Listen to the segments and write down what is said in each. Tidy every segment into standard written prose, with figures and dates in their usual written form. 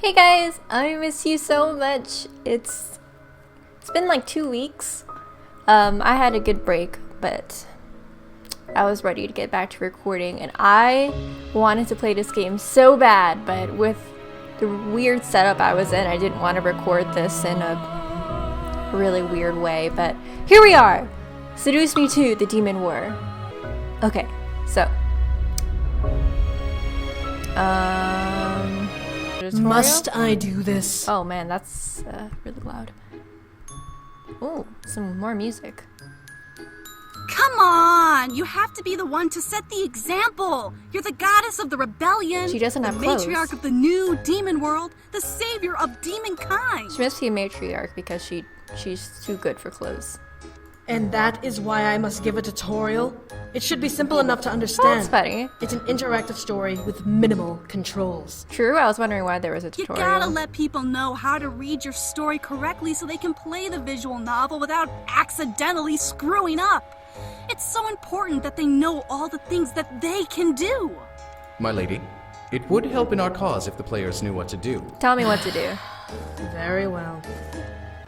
Hey guys, I miss you so much. It's been like 2 weeks. I had a good break, but I was ready to get back to recording, and I wanted to play this game so bad, but with the weird setup I was in, I didn't want to record this in a really weird way, but here we are! Seduce Me 2, The Demon War. Okay, so Must I do this? oh man, that's really loud. Oh, some more music. Come on! You have to be the one to set the example! You're the goddess of the rebellion, She doesn't have the clothes. matriarch of the new demon world, the savior of demonkind! She must be a matriarch because she's too good for clothes. And that is why I must give a tutorial? It should be simple enough to Oh, understand. that's funny. It's an interactive story with minimal controls. True, I was wondering why there was a You tutorial. gotta let people know how to read your story correctly so they can play the visual novel without accidentally screwing up. It's so important that they know all the things that they can do. My lady, it would help in our cause if the players knew what to do. Tell me what to do. Very well.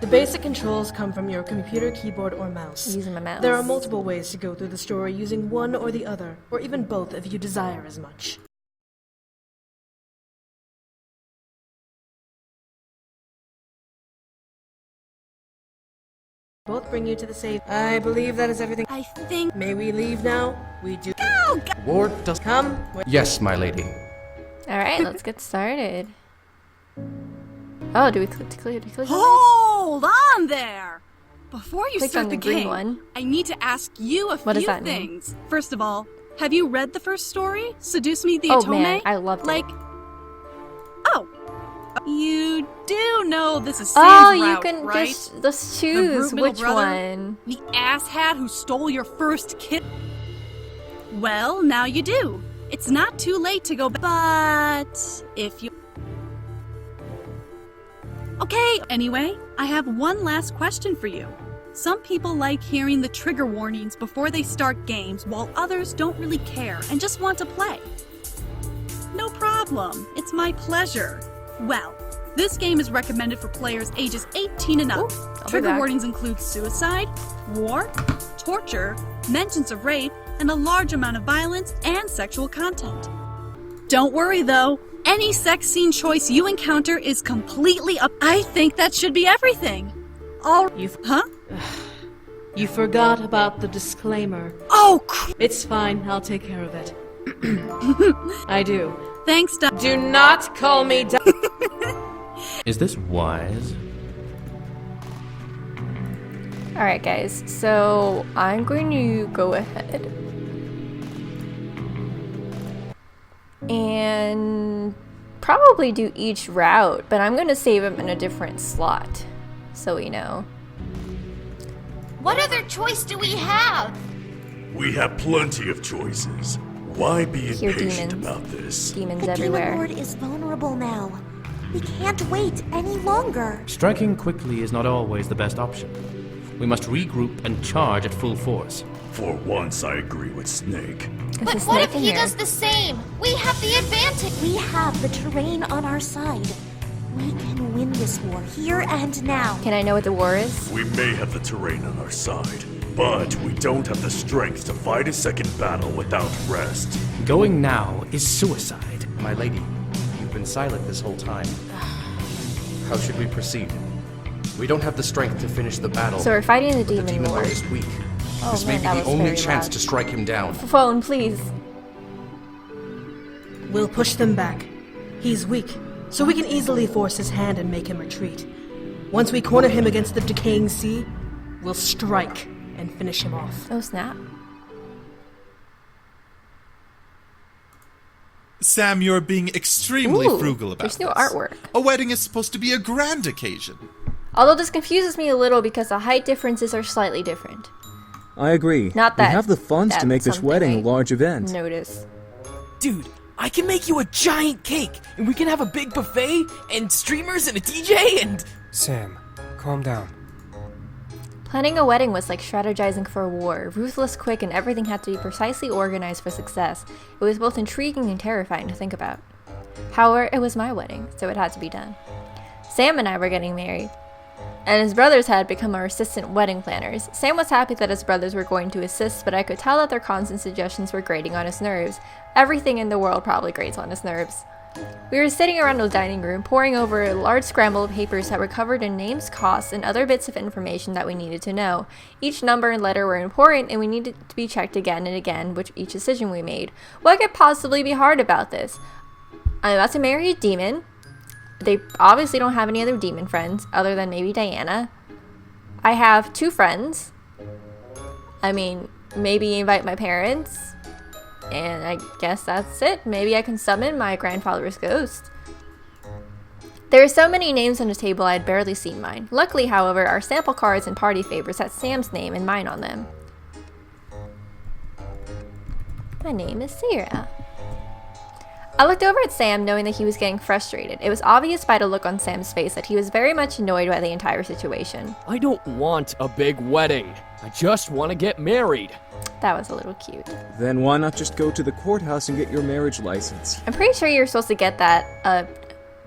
The basic controls come from your computer keyboard or mouse. Using my mouse. There are multiple ways to go through the story using one or the other, or even both if you desire as much. Both bring you to the save. I believe that is everything. I think... May we leave now? We do. Go! Ward does. Come. Yes, my lady. Alright, let's get started. Oh, do we click on Hold on there! Before you Click start on the the green game, one. I need to ask you a What does few that mean? things. First of all, have you read the first story, Seduce Me the Oh Otome? man, I loved it. Like, oh, you do know this is Sam's Oh, you route, can right? just choose brute middle which brother? one. The asshat who stole your first kid. Well, now you do. It's not too late to go back, but if you... Okay, anyway, I have one last question for you. Some people like hearing the trigger warnings before they start games, while others don't really care and just want to play. No problem, it's my pleasure. Well, this game is recommended for players ages 18 and up. Ooh, I'll be Trigger back. warnings include suicide, war, torture, mentions of rape, and a large amount of violence and sexual content. Don't worry though, any sex scene choice you encounter is completely up. I think that should be everything. Huh? You forgot about the disclaimer. Oh, It's fine, I'll take care of it. I do. thanks, Do not call me Is this wise? Alright guys, so I'm going to go ahead and probably do each route, but I'm going to save them in a different slot, so we know. What other choice do we have? We have plenty of choices. Why be Hear impatient demons. about this? Demons The Demon everywhere. Lord is vulnerable now. We can't wait any longer. Striking quickly is not always the best option. We must regroup and charge at full force. For once, I agree with Snake. But There's a what if snake in he here. does the same? We have the advantage. We have the terrain on our side. We can win this war here and now. Can I know what the war is? We may have the terrain on our side, but we don't have the strength to fight a second battle without rest. Going now is suicide. My lady, you've been silent this whole time. How should we proceed? We don't have the strength to finish the battle. So we're fighting the but the demon demon lord. lord is weak. Oh, This man, may that be the was only very chance loud. to strike him down. Phone, please. We'll push them back. He's weak, so we can easily force his hand and make him retreat. Once we corner him against the decaying sea, we'll strike and finish him off. Oh snap. Sam, you're being extremely Ooh, frugal about there's new this. artwork. A wedding is supposed to be a grand occasion. Although this confuses me a little because the height differences are slightly different. I agree. Not that we have the funds to make that's this wedding a something I large event. Notice. Dude, I can make you a giant cake, and we can have a big buffet, and streamers, and a DJ, and... Sam, calm down. Planning a wedding was like strategizing for a war, ruthless, quick, and everything had to be precisely organized for success. It was both intriguing and terrifying to think about. However, it was my wedding, so it had to be done. Sam and I were getting married, and his brothers had become our assistant wedding planners. Sam was happy that his brothers were going to assist, but I could tell that their constant suggestions were grating on his nerves. Everything in the world probably grates on his nerves. We were sitting around the dining room, poring over a large scramble of papers that were covered in names, costs, and other bits of information that we needed to know. Each number and letter were important, and we needed to be checked again and again with each decision we made. What could possibly be hard about this? I'm about to marry a demon. They obviously don't have any other demon friends, other than maybe Diana. I have 2 friends. I mean, maybe invite my parents. And I guess that's it. Maybe I can summon my grandfather's ghost. There are so many names on the table I had barely seen mine. Luckily, however, our sample cards and party favors had Sam's name and mine on them. My name is Sarah. I looked over at Sam, knowing that he was getting frustrated. It was obvious by the look on Sam's face that he was very much annoyed by the entire situation. I don't want a big wedding. I just want to get married. That was a little cute. Then why not just go to the courthouse and get your marriage license? I'm pretty sure you're supposed to get that a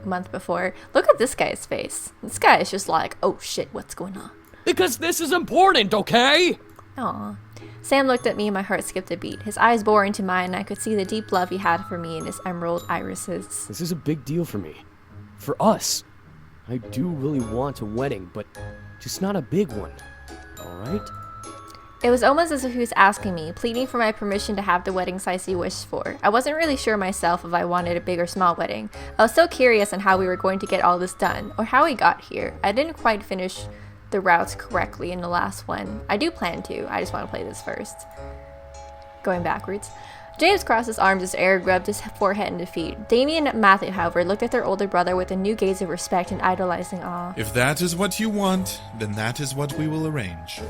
month before. Look at this guy's face. This guy is just like, oh shit, what's going on? Because this is important, okay? Aw. Sam looked at me and my heart skipped a beat. His eyes bore into mine and I could see the deep love he had for me in his emerald irises. This is a big deal for me. For us. I do really want a wedding, but just not a big one. Alright? It was almost as if he was asking me, pleading for my permission to have the wedding size he wished for. I wasn't really sure myself if I wanted a big or small wedding. I was so curious on how we were going to get all this done, or how we got here. I didn't quite finish the routes correctly in the last one. I do plan to, I just want to play this first. Going backwards. James crossed his arms as Eric rubbed his forehead in defeat. Damien and Matthew, however, looked at their older brother with a new gaze of respect and idolizing awe. If that is what you want, then that is what we will arrange.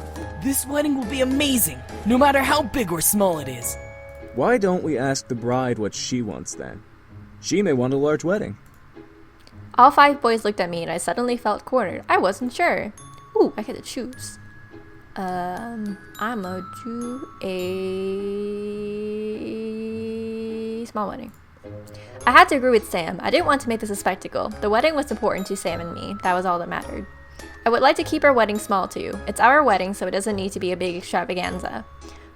This wedding will be amazing, no matter how big or small it is. Why don't we ask the bride what she wants then? She may want a large wedding. All 5 boys looked at me and I suddenly felt cornered. I wasn't sure. Ooh, I get to choose. I'm gonna do a small wedding. I had to agree with Sam. I didn't want to make this a spectacle. The wedding was important to Sam and me. That was all that mattered. I would like to keep our wedding small too. It's our wedding, so it doesn't need to be a big extravaganza.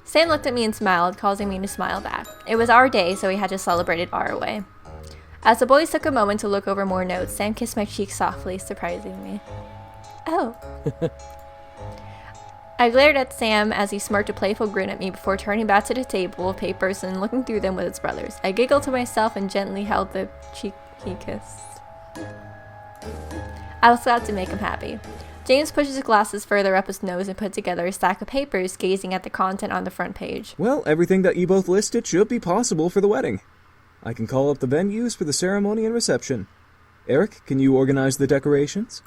Sam looked at me and smiled, causing me to smile back. It was our day, so we had to celebrate it our way. As the boys took a moment to look over more notes, Sam kissed my cheek softly, surprising me. Oh. I glared at Sam as he smirked a playful grin at me before turning back to the table of papers and looking through them with his brothers. I giggled to myself and gently held the cheek he kissed. I was glad to make him happy. James pushed his glasses further up his nose and put together a stack of papers, gazing at the content on the front page. Well, everything that you both listed should be possible for the wedding. I can call up the venues for the ceremony and reception. Eric, can you organize the decorations?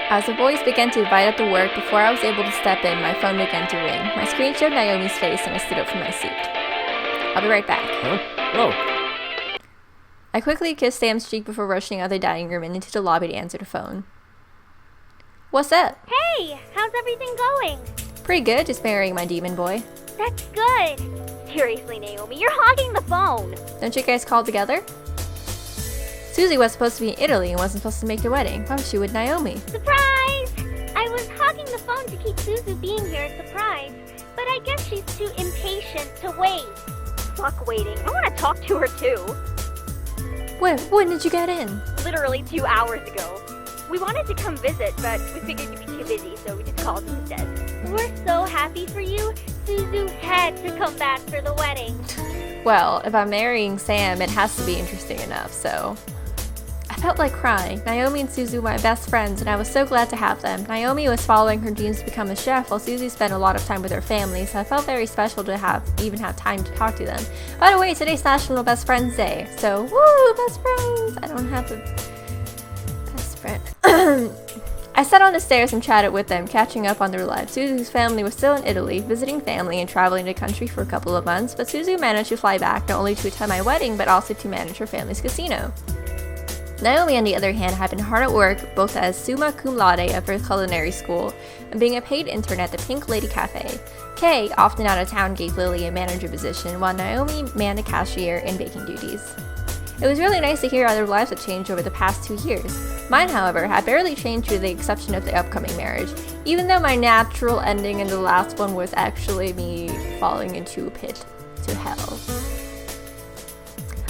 As the boys began to divide up the work, before I was able to step in, my phone began to ring. My screen showed Naomi's face and I stood up from my seat. I'll be right back. Huh? Oh. I quickly kissed Sam's cheek before rushing out of the dining room and into the lobby to answer the phone. What's up? Hey, how's everything going? Pretty good, just marrying my demon boy. That's good. Seriously, Naomi, you're hogging the phone. Don't you guys call together? Susie was supposed to be in Italy and wasn't supposed to make the wedding. Why was she with Naomi? Surprise! I was hogging the phone to keep Suzu being here a surprise, but I guess she's too impatient to wait. Fuck waiting. I want to talk to her too. When did you get in? Literally 2 hours ago. We wanted to come visit, but we figured you'd be too busy, so we just called instead. We're so happy for you. Suzu had to come back for the wedding. Well, if I'm marrying Sam, it has to be interesting enough, so... I felt like crying. Naomi and Suzu were my best friends, and I was so glad to have them. Naomi was following her dreams to become a chef, while Suzu spent a lot of time with her family, so I felt very special to even have time to talk to them. By the way, today's National Best Friends Day, so woo, best friends! I don't have a best friend. I sat on the stairs and chatted with them, catching up on their lives. Suzu's family was still in Italy, visiting family and traveling the country for a couple of months, but Suzu managed to fly back not only to attend my wedding, but also to manage her family's casino. Naomi, on the other hand, had been hard at work both as summa cum laude of her culinary school and being a paid intern at the Pink Lady Cafe. Kay, often out of town, gave Lily a manager position, while Naomi manned a cashier and baking duties. It was really nice to hear other lives had changed over the past 2 years. Mine, however, had barely changed with the exception of the upcoming marriage, even though my natural ending in the last one was actually me falling into a pit to hell.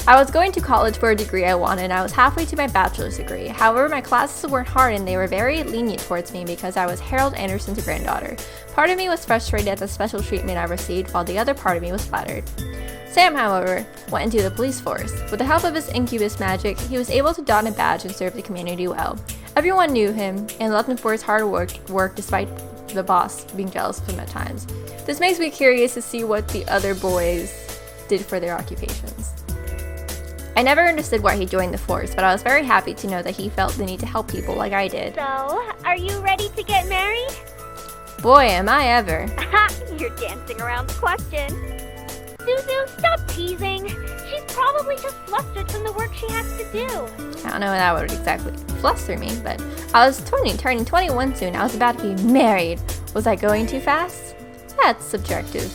I was going to college for a degree I wanted, and I was halfway to my bachelor's degree. However, my classes weren't hard and they were very lenient towards me because I was Harold Anderson's granddaughter. Part of me was frustrated at the special treatment I received, while the other part of me was flattered. Sam, however, went into the police force. With the help of his incubus magic, he was able to don a badge and serve the community well. Everyone knew him and loved him for his hard work despite the boss being jealous of him at times. This makes me curious to see what the other boys did for their occupations. I never understood why he joined the force, but I was very happy to know that he felt the need to help people like I did. So, are you ready to get married? Boy, am I ever. You're dancing around the question. Suzu, stop teasing. She's probably just flustered from the work she has to do. I don't know if that would exactly fluster me, but I was turning 21 soon. I was about to be married. Was I going too fast? That's subjective.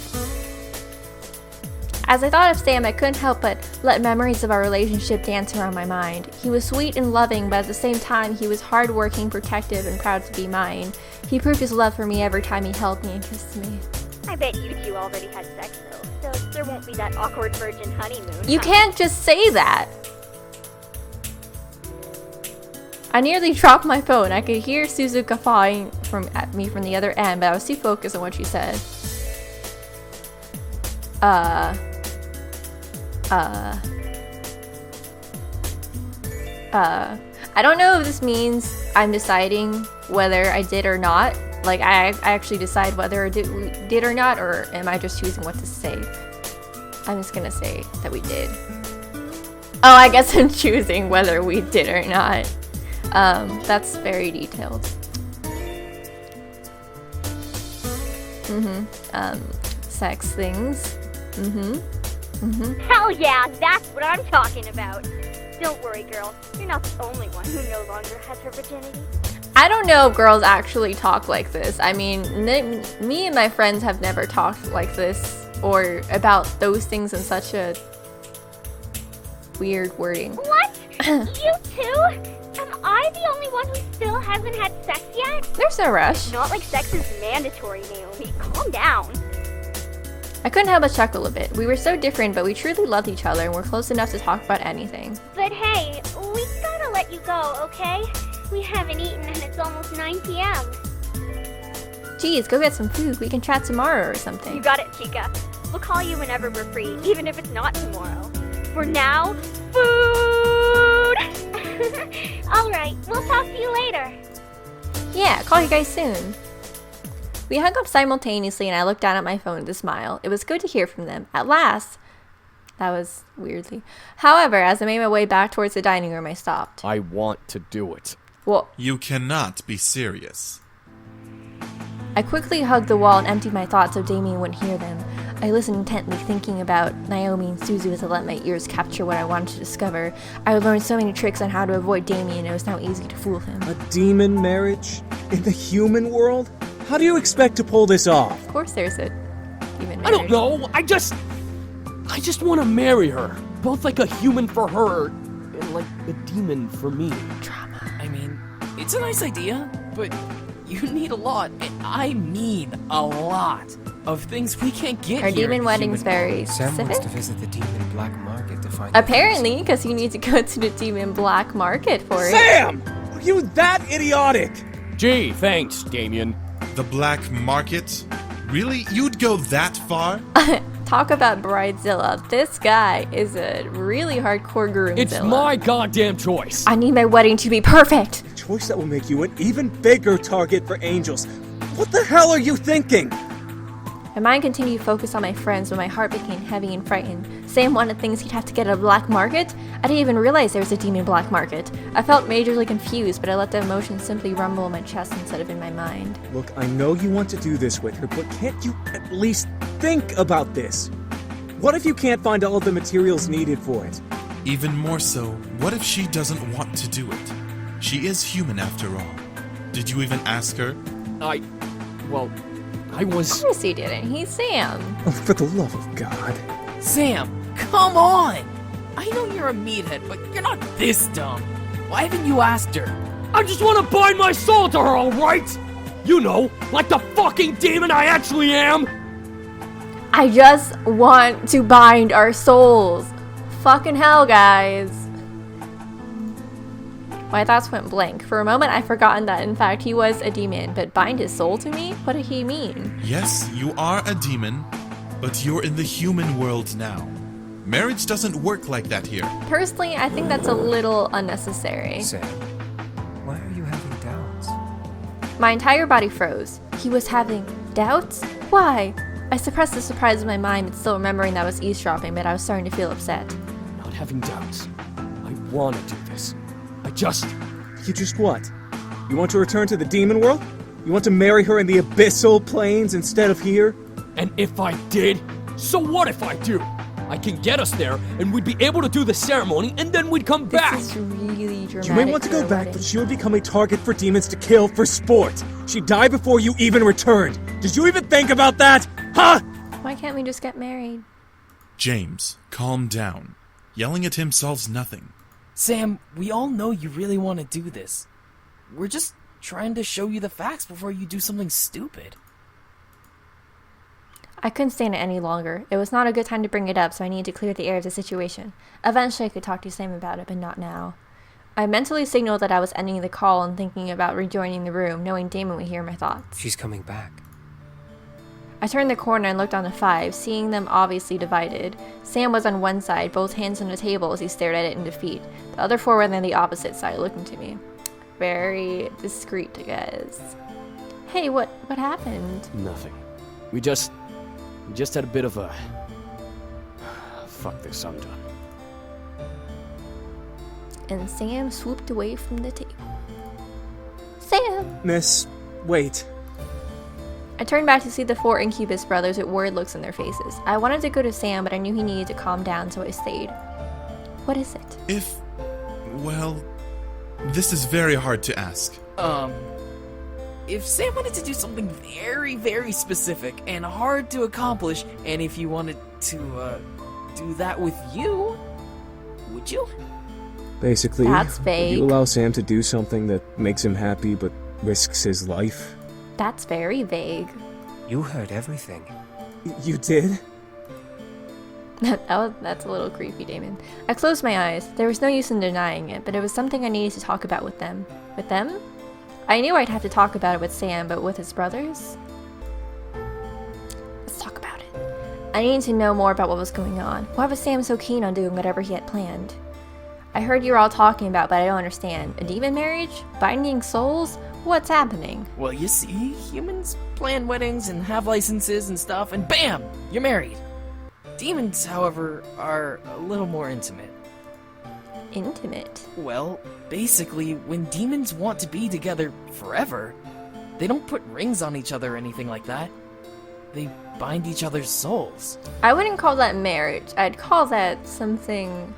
As I thought of Sam, I couldn't help but let memories of our relationship dance around my mind. He was sweet and loving, but at the same time, he was hardworking, protective, and proud to be mine. He proved his love for me every time he held me and kissed me. I bet you two already had sex, though, so there won't be that awkward virgin honeymoon. You can't just say that! I nearly dropped my phone. I could hear Suzu guffawing at me from the other end, but I was too focused on what she said. I don't know if this means I'm deciding whether I did or not. Like, I actually decide whether I did or not, or am I just choosing what to say? I'm just gonna say that we did. Oh, I guess I'm choosing whether we did or not. That's very detailed. Sex things. Hell yeah, that's what I'm talking about. Don't worry, girl. You're not the only one who no longer has her virginity. I don't know if girls actually talk like this. I mean, me and my friends have never talked like this or about those things in such a weird wording. What? You too? Am I the only one who still hasn't had sex yet? There's no rush. Not like sex is mandatory, Naomi. Calm down. I couldn't help but chuckle a bit. We were so different, but we truly loved each other and were close enough to talk about anything. But hey, we gotta let you go, okay? We haven't eaten and it's almost 9 p.m. Geez, go get some food. We can chat tomorrow or something. You got it, Chica. We'll call you whenever we're free, even if it's not tomorrow. For now, food! Alright, we'll talk to you later. Yeah, call you guys soon. We hung up simultaneously and I looked down at my phone to smile. It was good to hear from them. At last. That was weirdly. However, as I made my way back towards the dining room, I stopped. I want to do it. Well, you cannot be serious. I quickly hugged the wall and emptied my thoughts so Damien wouldn't hear them. I listened intently, thinking about Naomi and Suzu as I let my ears capture what I wanted to discover. I had learned so many tricks on how to avoid Damien, it was now easy to fool him. A demon marriage? In the human world? How do you expect to pull this off? Of course there's a demon marriage. I don't know, I just want to marry her. Both like a human for her, and like a demon for me. Drama. I mean, it's a nice idea, but you need a lot, and I mean a lot, of things we can't get Our here. demon wedding's very Sam specific. wants to visit the demon black market to find... Apparently, because you need to go to the demon black market for it. Sam! Are you that idiotic? Gee, thanks, Damien. The black market? Really? You'd go that far? Talk about Bridezilla. This guy is a really hardcore groomzilla. It's my goddamn choice. I need my wedding to be perfect. A choice that will make you an even bigger target for angels. What the hell are you thinking? My mind continued focused on my friends when my heart became heavy and frightened. Sam wanted things he'd have to get at a black market? I didn't even realize there was a demon black market. I felt majorly confused, but I let the emotions simply rumble in my chest instead of in my mind. Look, I know you want to do this with her, but can't you at least think about this? What if you can't find all of the materials needed for it? Even more so, what if she doesn't want to do it? She is human after all. Did you even ask her? I was... Of course he didn't. He's Sam. Oh, for the love of God. Sam, come on! I know you're a meathead, but you're not this dumb. Why haven't you asked her? I just want to bind my soul to her, alright? You know, like the fucking demon I actually am! I just want to bind our souls. Fucking hell, guys. My thoughts went blank. For a moment, I'd forgotten that, in fact, he was a demon. But bind his soul to me? What did he mean? Yes, you are a demon, but you're in the human world now. Marriage doesn't work like that here. Personally, I think that's a little unnecessary. Sam, why are you having doubts? My entire body froze. He was having doubts? Why? I suppressed the surprise in my mind, but still remembering that I was eavesdropping, but I was starting to feel upset. Not having doubts. I want to do this. You just what? You want to return to the demon world? You want to marry her in the abyssal plains instead of here? And if I did? So what if I do? I can get us there, and we'd be able to do the ceremony, and then we'd come back! This is really dramatic. You may want to go back, but she would become a target for demons to kill for sport. She'd die before you even returned. Did you even think about that? Huh? Why can't we just get married? James, calm down. Yelling at him solves nothing. Sam, we all know you really want to do this. We're just trying to show you the facts before you do something stupid. I couldn't stand it any longer. It was not a good time to bring it up, so I needed to clear the air of the situation. Eventually I could talk to Sam about it, but not now. I mentally signaled that I was ending the call and thinking about rejoining the room, knowing Damon would hear my thoughts. She's coming back. I turned the corner and looked on the five, seeing them obviously divided. Sam was on one side, both hands on the table as he stared at it in defeat. The other four were on the opposite side, looking to me. Very discreet, guys. Hey, what happened? Nothing. We just had a bit of a... Fuck this, I'm done. And Sam swooped away from the table. Sam! Miss, wait. I turned back to see the four Incubus brothers with worried looks on their faces. I wanted to go to Sam, but I knew he needed to calm down, so I stayed. What is it? Well, this is very hard to ask. If Sam wanted to do something very, very specific and hard to accomplish, and if you wanted to, do that with you, would you? Basically, that's vague. You allow Sam to do something that makes him happy but risks his life? That's very vague. You heard everything. You did? That's a little creepy, Damon. I closed my eyes. There was no use in denying it, but it was something I needed to talk about with them. With them? I knew I'd have to talk about it with Sam, but with his brothers? Let's talk about it. I needed to know more about what was going on. Why was Sam so keen on doing whatever he had planned? I heard you were all talking about, but I don't understand. A demon marriage? Binding souls? What's happening? Well, you see, humans plan weddings and have licenses and stuff, and BAM! You're married. Demons, however, are a little more intimate. Intimate? Well, basically, when demons want to be together forever, they don't put rings on each other or anything like that. They bind each other's souls. I wouldn't call that marriage. I'd call that something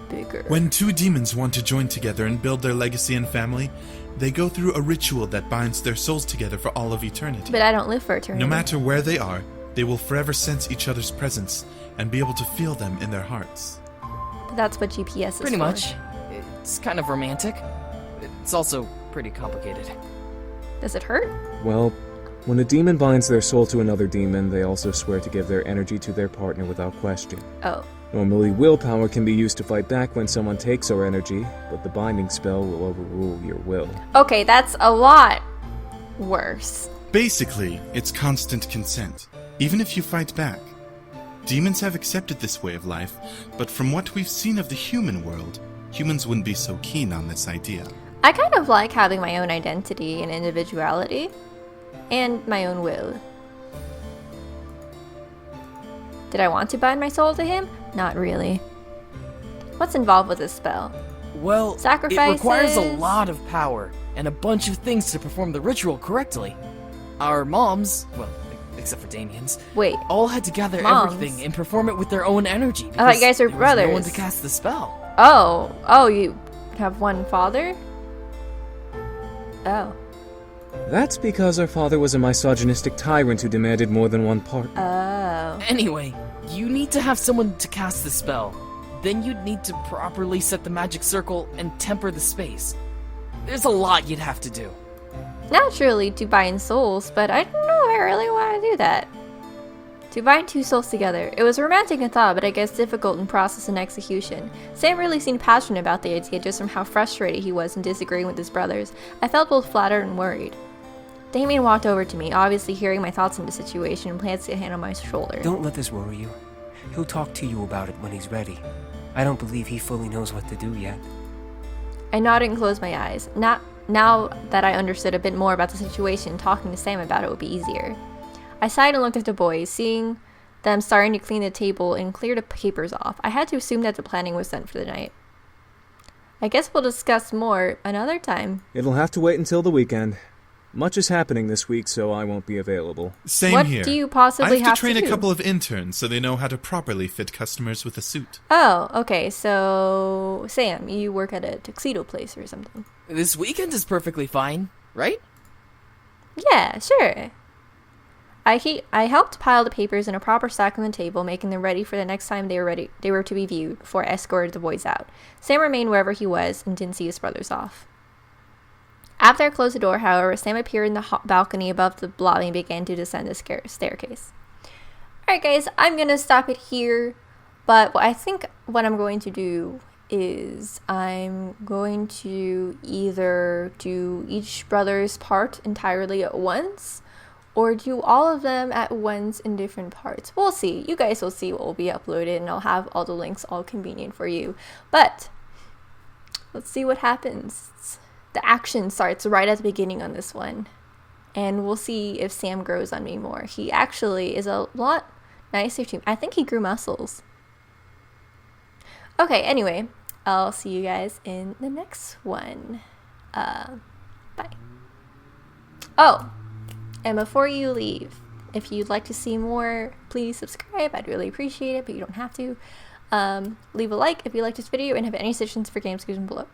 bigger. When two demons want to join together and build their legacy and family, they go through a ritual that binds their souls together for all of eternity. But I don't live for eternity. No matter where they are, they will forever sense each other's presence and be able to feel them in their hearts. But that's what GPS is Pretty for. much. It's kind of romantic. It's also pretty complicated. Does it hurt? Well, when a demon binds their soul to another demon, they also swear to give their energy to their partner without question. Oh. Normally, willpower can be used to fight back when someone takes our energy, but the binding spell will overrule your will. Okay, that's a lot worse. Basically, it's constant consent, even if you fight back. Demons have accepted this way of life, but from what we've seen of the human world, humans wouldn't be so keen on this idea. I kind of like having my own identity and individuality, and my own will. Did I want to bind my soul to him? Not really. What's involved with this spell? Well, sacrifices? It requires a lot of power and a bunch of things to perform the ritual correctly. Our moms, well, except for Damien's, all had to gather everything and perform it with their own energy. Oh, you guys are brothers. There was no one to cast the spell. Oh, you have one father? Oh. That's because our father was a misogynistic tyrant who demanded more than one partner. Oh. Anyway, you need to have someone to cast the spell. then you'd need to properly set the magic circle and temper the space. There's a lot you'd have to do. Naturally, to bind souls, but I don't know if I really want to do that. To bind two souls together. It was romantic in thought, but I guess difficult in process and execution. Sam really seemed passionate about the idea just from how frustrated he was in disagreeing with his brothers. I felt both flattered and worried. Damien walked over to me, obviously hearing my thoughts on the situation, and placed a hand on my shoulder. Don't let this worry you. He'll talk to you about it when he's ready. I don't believe he fully knows what to do yet. I nodded and closed my eyes. Now that I understood a bit more about the situation, talking to Sam about it would be easier. I sighed and looked at the boys, seeing them starting to clean the table and clear the papers off. I had to assume that the planning was done for the night. I guess we'll discuss more another time. It'll have to wait until the weekend. Much is happening this week, so I won't be available. Same here. What do you possibly I have to do? train a couple of interns so they know how to properly fit customers with a suit. Oh, okay, so Sam, you work at a tuxedo place or something. This weekend is perfectly fine, right? Yeah, sure. I helped pile the papers in a proper stack on the table, making them ready for the next time they were to be viewed, before I escorted the boys out. Sam remained wherever he was and didn't see his brothers off. After I closed the door, however, Sam appeared in the balcony above the lobby and began to descend the staircase. Alright guys, I'm going to stop it here, but I think what I'm going to do is I'm going to either do each brother's part entirely at once, or do all of them at once in different parts. We'll see. You guys will see what will be uploaded, and I'll have all the links all convenient for you. But let's see what happens. The action starts right at the beginning on this one, and we'll see if Sam grows on me more. He actually is a lot nicer to me. I think he grew muscles. Okay, anyway, I'll see you guys in the next one. Bye. Oh, and before you leave, if you'd like to see more, please subscribe. I'd really appreciate it, but you don't have to. Leave a like if you liked this video and have any suggestions for game suggestions below.